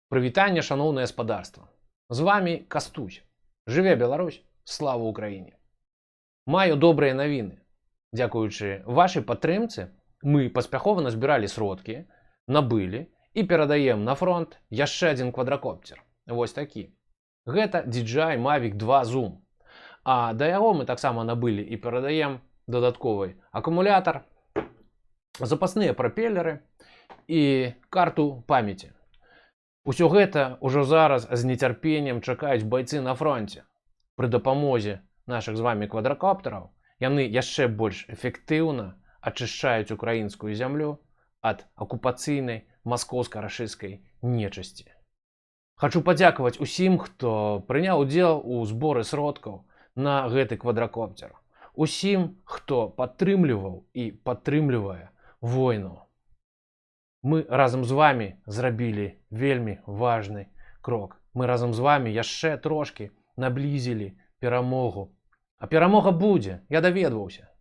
Прывітанне, шаноўнае спадарства. З вами Кастусь. Жыве Беларусь, слава Украіне. Маю добрыя навіны. Дзякуючы вашай падтрымцы мы паспяхова назбіралі сродкі, набылі і перадаем на фронт яшчэ адзін квадракоптер. Вось такі. Гэта DJI Mavic 2 Zoom. А да яго мы таксама набылі і перадаем дадатковы акумулятар, запасныя прапелеры і карту памяці. Усё гэта ўжо зараз з нецярпеннем чакаюць байцы на фронце. Пры дапамозе нашых з вами квадракоптараў яны яшчэ больш эфектыўна ачышчаюць украінскую зямлю ад акупацыйнай маскоўска-рашысцкай нечысці. Хачу падзякаваць усім, хто прыняў удзел у зборы сродкаў на гэты квадракоптер. Усім, хто падтрымліваў і падтрымлівае войну. Мы разам з вами зрабілі вельмі важны крок. Мы разам з вами яшчэ трошкі наблізілі перамогу. А перамога будзе, я даведваўся.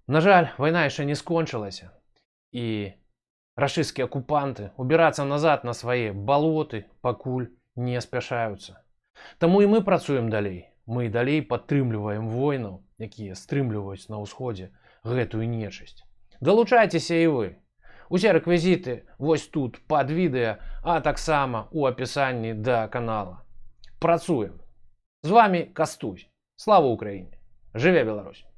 На жаль, вайна яшчэ не скончылася. І рашысцкія акупанты убірацца назад на свае балоты пакуль не спяшаюцца. Таму і мы працуем далей. Мы далей падтрымліваем воінаў, якія стрымліваюць на ўсходзе гэтую нечысць. Далучайцеся і вы. Усе рэквізіты вось тут пад відэа, а таксама у апісанні да канала. Працуем. З вами Кастусь. Слава Украіне. Жыве Беларусь.